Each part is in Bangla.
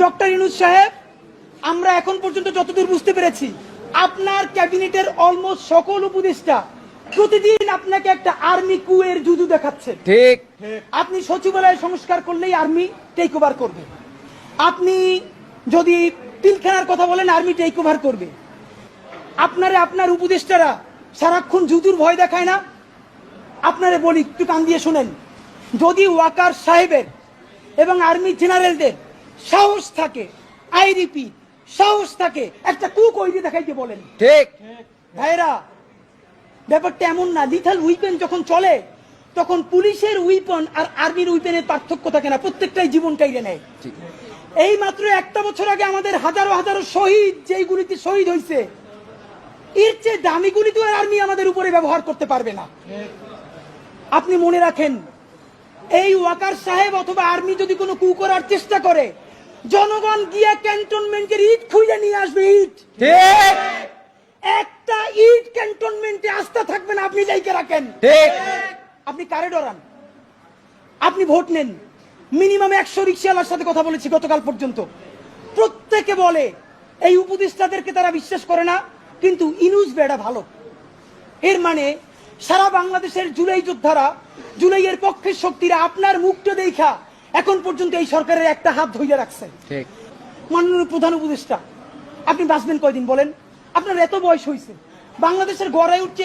ডক্টর ইউনূস সাহেব, আমরা এখন পর্যন্ত যতদূর বুঝতে পেরেছি আপনার ক্যাবিনেটের অলমোস্ট সকল উপদেষ্টা প্রতিদিন আপনাকে একটা আর্মি কুয়ের জুজু দেখাচ্ছে। ঠিক, আপনি সচিবালয় সংস্কার করলেই আর্মি টেক ওভার করবে, আপনি যদি পিলখানার কথা বলেন আর্মি টেক ওভার করবে। আপনারা আপনার উপদেষ্টারা সারাক্ষণ জুজুর ভয় দেখায় না? আপনারা বলি, একটু কান দিয়ে শুনেন, যদি ওয়াকার সাহেবের এবং আর্মি জেনারেলদের সাহস থাকে, আই রিপিট সাহস থাকে, একটা কুক ওইদি দেখাইতে বলেন। ঠিক ভাইরা, ব্যাপারটা এমন না। লিথাল উইপেন যখন চলে তখন পুলিশের উইপন আর আর্মির উইপেনের পার্থক্য থাকে না, প্রত্যেকটাই জীবন কাইরে নেয়। এই মাত্র একটা বছর আগে আমাদের হাজারো হাজারো শহীদ যেই গুলিতে শহীদ হয়েছে, এর চেয়ে দামি গুলি তো আর্মি আমাদের উপরে ব্যবহার করতে পারবে না। আপনি মনে রাখেন, এই ওয়াকার সাহেব অথবা আর্মি যদি কোনো কু করার চেষ্টা করে, জনগণ গিয়া ক্যান্টনমেন্টের ইট খুঁজে নিয়ে আসবে। ইট, ঠিক, একটা ইট ক্যান্টনমেন্টে আস্থা থাকবে না, আপনি যাইকে রাখেন। ঠিক। আপনি কারে ডরান? আপনি ভোট নেন। মিনিমাম 100 রিক্সাওয়ালার সাথে কথা বলেছি গতকাল পর্যন্ত, প্রত্যেকে বলে এই উপদেষ্টাদেরকে তারা বিশ্বাস করে না, কিন্তু ইউনূস বেড়া ভালো। এর মানে সারা বাংলাদেশের জুলাই যোদ্ধারা, জুলাইয়ের পক্ষের শক্তিরা আপনার মুখটা দেখা এখন পর্যন্ত এই সরকারের একটা হাত ধইয়া রাখছে। ঠিক। মাননীয় প্রধান উপদেষ্টা, আপনি বাঁচবেন কয়দিন বলেন? আপনার এত বয়স হয়েছে, বাংলাদেশের গড়ায় উঠছে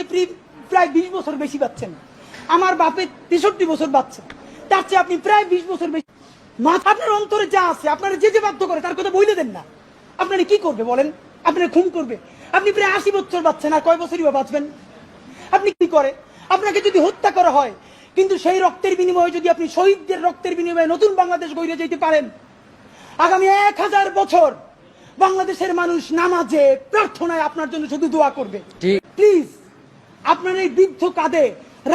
প্রায় 20 বছর বেশি পাচ্ছেন। আমার বাপের 63 বছর বাচ্চা, তার চেয়ে আপনি প্রায় 20 বছর বেশি। আপনার অন্তরে যা আছে, আপনারা যে বাধ্য করে তার কথা বইলে দেন না। আপনারা কি করবে বলেন? আপনারা খুন করবে। আপনি প্রায় 80 বছর বাচ্চেন, আর কয় বছরই বা বাঁচবেন? আপনি কি করে? আপনাকে যদি হত্যা করা হয়, কিন্তু সেই রক্তের বিনিময়ে যদি আপনি শহীদদের রক্তের বিনিময়ে নতুন বাংলাদেশ গড়ে যেতে পারেন, আগামী 1000 বছর বাংলাদেশের মানুষ নামাজে প্রার্থনায় আপনার জন্য শুধু দোয়া করবে। প্লিজ আপনার এই বৃদ্ধ কাঁধে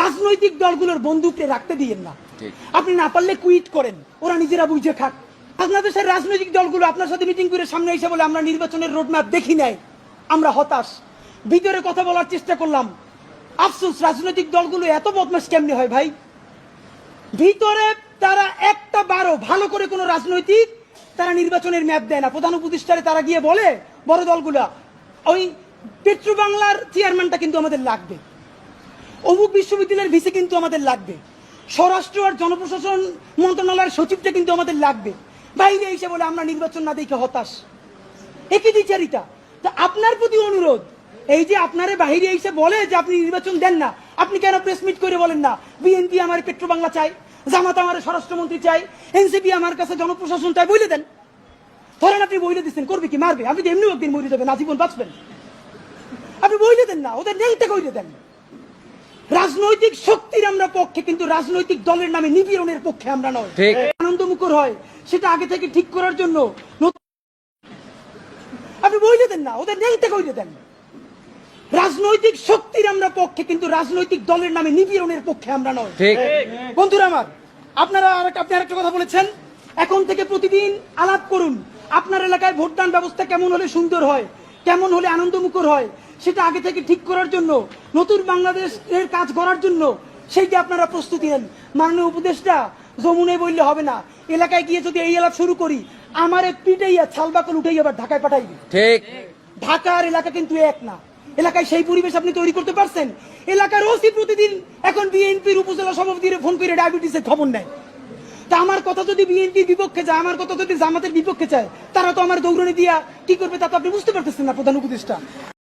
রাজনৈতিক দলগুলোর বন্দুককে রাখতে দিয়েন না। আপনি না পারলে কুইট করেন, ওরা নিজেরা বুঝে খাক। বাংলাদেশের রাজনৈতিক দলগুলো আপনার সাথে মিটিং করে সামনে এসে বলে আমরা নির্বাচনের রোডম্যাপ দেখি নাই, আমরা হতাশ। ভিতরে কথা বলার চেষ্টা করলাম, আফসোস রাজনৈতিক দলগুলো এত বদমাশ কেমনে হয় ভাই? ভিতরে তারা একটা বারো ভালো করে কোন রাজনৈতিক তারা নির্বাচনের ম্যাপ দেয় না। প্রধান উপদেষ্টারে তারা গিয়ে বলে বড় দলগুলা, ওই পেট্রো বাংলার চেয়ারম্যানটা কিন্তু আমাদের লাগবে, অমুক বিশ্ববিদ্যালয়ের ভিসি কিন্তু আমাদের লাগবে, স্বরাষ্ট্র আর জনপ্রশাসন মন্ত্রণালয়ের সচিবটা কিন্তু আমাদের লাগবে। বাইরে এসে বলে আমরা নির্বাচন না দেখে হতাশ। একই দ্বিচারিতা। তা আপনার প্রতি অনুরোধ, এই যে আপনারে বাহিরে এসে বলে যে আপনি নির্বাচন দেন না, আপনি কেন প্রেস মিট করে বলেন না বিএনপি আমার পেট্রো বাংলা চাই, জামাত আমার স্বরাষ্ট্রমন্ত্রী চাই, এনসিপি আমার কাছে জনপ্রশাসন চাই, বইলে দেন। ধরেন আপনি বইলে দিচ্ছেন, করবে কি? মারবে। আপনি তো এমনি একদিন মরে যাবেন, আজীবন বাঁচবেন। আপনি বইলে দেন না, ওদের নেংটা কইলে দেন। রাজনৈতিক শক্তির আমরা পক্ষে, কিন্তু রাজনৈতিক দলের নামে নিপীড়নের পক্ষে আমরা নয়। আনন্দমুখর হয় সেটা আগে থেকে ঠিক করার জন্য আপনি বইলে দেন না, ওদের নেংটা কইলে দেন। রাজনৈতিক শক্তির আমরা পক্ষে, কিন্তু রাজনৈতিক দলের নামে নিপীড়নের পক্ষে আমরা নয়। বন্ধুরা আমার, আপনি আরেকটা কথা বলেছেন, এখন থেকে প্রতিদিন আলাপ করুন আপনার এলাকায় ভোটদান ব্যবস্থা কেমন হলে সুন্দর হয়, কেমন হলে আনন্দমুখর হয়, সেটা আগে থেকে ঠিক করার জন্য, নতুন বাংলাদেশের কাজ করার জন্য সেইটা আপনারা প্রস্তুতি নেন। মাননীয় উপদেষ্টা, যমুনে বললে হবে না, এলাকায় গিয়ে যদি এই আলাপ শুরু করি, আমার পিটাইয়া ছালবাকল উঠেই আবার ঢাকায় পাঠাইবে। ঠিক, ঢাকার এলাকা কিন্তু এক না। এলাকায় সেই পরিবেশ আপনি তৈরি করতে পারছেন? এলাকার ওসি প্রতিদিন এখন বিএনপির উপজেলা সভাপতির ফোন করে ডায়াবেটিসের খবর নেয়। তা আমার কথা যদি বিএনপির বিপক্ষে যায়, আমার কথা যদি জামাতের বিপক্ষে চায়, তারা তো আমার দৌড়ানি দিয়া কি করবে তা তো আপনি বুঝতে পারতেছেন না প্রধান উপদেষ্টা।